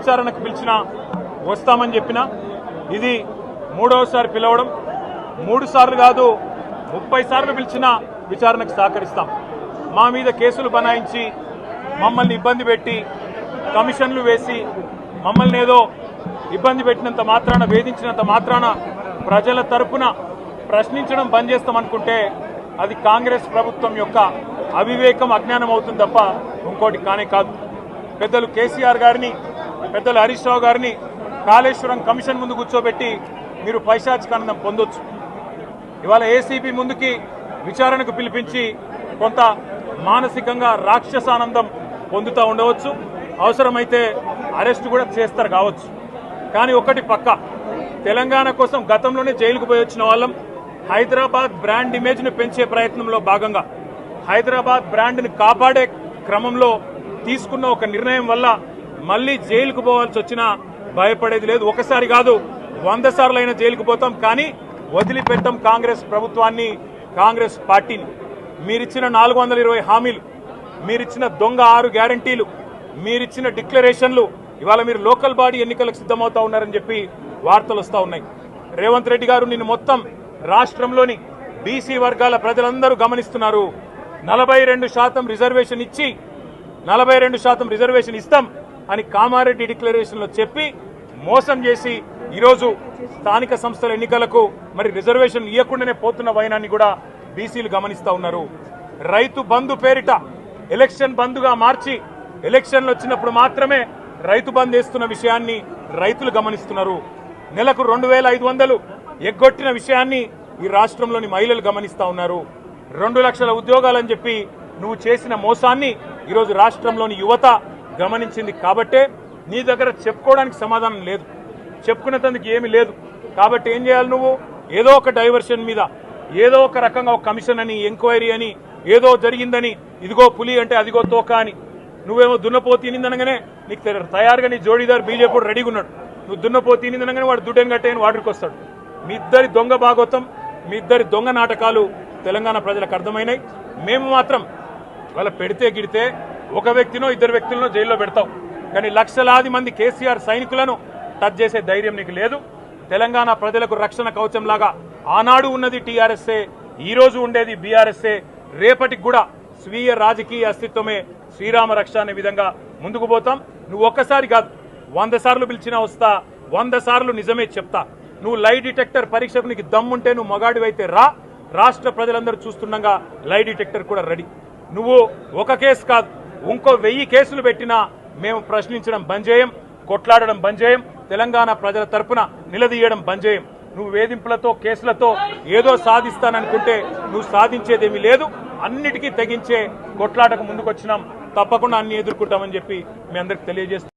విచారణకు పిలిచినా వస్తామని చెప్పినా ఇది మూడవసారి పిలవడం 3 సార్లు కాదు 30 సార్లు పిలిచినా విచారణకు సహకరిస్తాం. మా మీద కేసులు బనాయించి మమ్మల్ని ఇబ్బంది పెట్టి కమిషన్లు వేసి మమ్మల్ని ఏదో ఇబ్బంది పెట్టినంత మాత్రాన వేధించినంత మాత్రాన ప్రజల తరపున ప్రశ్నించడం బంద్ చేస్తామనుకుంటే అది కాంగ్రెస్ ప్రభుత్వం యొక్క అవివేకం అజ్ఞానం అవుతుంది తప్ప ఇంకోటి కానే కాదు. పెద్దలు కేసీఆర్ గారిని పెద్దలు హరీష్ రావు గారిని కాళేశ్వరం కమిషన్ ముందు కూర్చోబెట్టి మీరు పైశాచికానందం పొందొచ్చు. ఇవాళ ఏసీబీ ముందుకి విచారణకు పిలిపించి కొంత మానసికంగా రాక్షసానందం పొందుతూ ఉండవచ్చు. అవసరమైతే అరెస్ట్ కూడా చేస్తారు కావచ్చు. కానీ ఒకటి పక్క తెలంగాణ కోసం గతంలోనే జైలుకు పోయి వచ్చిన వాళ్ళం. హైదరాబాద్ బ్రాండ్ ఇమేజ్ను పెంచే ప్రయత్నంలో భాగంగా హైదరాబాద్ బ్రాండ్ని కాపాడే క్రమంలో తీసుకున్న ఒక నిర్ణయం వల్ల మళ్ళీ జైలుకు పోవాల్సి వచ్చినా భయపడేది లేదు. ఒకసారి కాదు 100 సార్లు అయినా జైలుకు పోతాం. కానీ వదిలిపెట్టాం కాంగ్రెస్ ప్రభుత్వాన్ని, కాంగ్రెస్ పార్టీని. మీరిచ్చిన 420 హామీలు, మీరిచ్చిన దొంగ 6 గ్యారంటీలు, మీరిచ్చిన డిక్లరేషన్లు ఇవాళ మీరు లోకల్ బాడీ ఎన్నికలకు సిద్ధమవుతా ఉన్నారని చెప్పి వార్తలు వస్తూ ఉన్నాయి. రేవంత్ రెడ్డి గారు నిన్ను మొత్తం రాష్ట్రంలోని బీసీ వర్గాల ప్రజలందరూ గమనిస్తున్నారు. 42% రిజర్వేషన్ ఇచ్చి 42% రిజర్వేషన్ ఇస్తాం అని కామారెడ్డి డిక్లరేషన్లో చెప్పి మోసం చేసి ఈరోజు స్థానిక సంస్థల ఎన్నికలకు మరి రిజర్వేషన్ ఇవ్వకుండానే పోతున్న వైనాన్ని కూడా బీసీలు గమనిస్తూ ఉన్నారు. రైతు బంధు పేరిట ఎలక్షన్ బంధుగా మార్చి ఎలక్షన్లు వచ్చినప్పుడు మాత్రమే రైతు బంధు వేస్తున్న విషయాన్ని రైతులు గమనిస్తున్నారు. నెలకు 2500 ఎగ్గొట్టిన విషయాన్ని ఈ రాష్ట్రంలోని మహిళలు గమనిస్తూ ఉన్నారు. 2 లక్షల ఉద్యోగాలని చెప్పి నువ్వు చేసిన మోసాన్ని ఈరోజు రాష్ట్రంలోని యువత గమనించింది. కాబట్టే నీ దగ్గర చెప్పుకోవడానికి సమాధానం లేదు, చెప్పుకునేందుకు ఏమీ లేదు. కాబట్టి ఏం చేయాలి? నువ్వు ఏదో ఒక డైవర్షన్ మీద ఏదో ఒక రకంగా ఒక కమిషన్ అని, ఎంక్వైరీ అని, ఏదో జరిగిందని, ఇదిగో పులి అంటే అదిగో తోక అని, నువ్వేమో దున్నపోతు తినిందనగానే నీకు తయారుగా నీ జోడీదారు బీజేపీ రెడీగా ఉన్నాడు. నువ్వు దున్నపోతు తినిందనగానే వాడు దుడ్డని కట్టేయని వాడికి వస్తాడు. మీ ఇద్దరి దొంగ భాగోతం, మీ ఇద్దరి దొంగ నాటకాలు తెలంగాణ ప్రజలకు అర్థమైనాయి. మేము మాత్రం వాళ్ళ పెడితే గిడితే ఒక వ్యక్తినో 2 వ్యక్తులను జైల్లో పెడతాం. కానీ లక్షలాది మంది కేసీఆర్ సైనికులను టచ్ చేసే ధైర్యం నీకు లేదు. తెలంగాణ ప్రజలకు రక్షణ కవచంలాగా ఆనాడు ఉన్నది టీఆర్ఎస్ఏ, ఈ రోజు ఉండేది బీఆర్ఎస్ఏ. రేపటికి కూడా స్వీయ రాజకీయ అస్తిత్వమే శ్రీరామ రక్ష అనే విధంగా ముందుకు పోతాం. నువ్వు ఒక్కసారి కాదు 100 సార్లు పిలిచినా వస్తా, 100 సార్లు నిజమే చెప్తా. నువ్వు లై డిటెక్టర్ పరీక్షకు నీకు దమ్ముంటే నువ్వు మగాడివైతే రా. రాష్ట్ర ప్రజలందరూ చూస్తుండగా లై డిటెక్టర్ కూడా రెడీ. నువ్వు ఒక కేసు కాదు ఇంకో 1000 కేసులు పెట్టినా మేము ప్రశ్నించడం బంద్ చేయం, కొట్లాడడం బంద్ చేయం, తెలంగాణ ప్రజల తరపున నిలదీయడం బంద్ చేయం. నువ్వు వేధింపులతో కేసులతో ఏదో సాధిస్తాననుకుంటే నువ్వు సాధించేదేమీ లేదు. అన్నిటికీ తెగించే కొట్లాటకు ముందుకొచ్చినాం. తప్పకుండా అన్ని ఎదుర్కొంటామని చెప్పి మీ అందరికి తెలియజేస్తాం.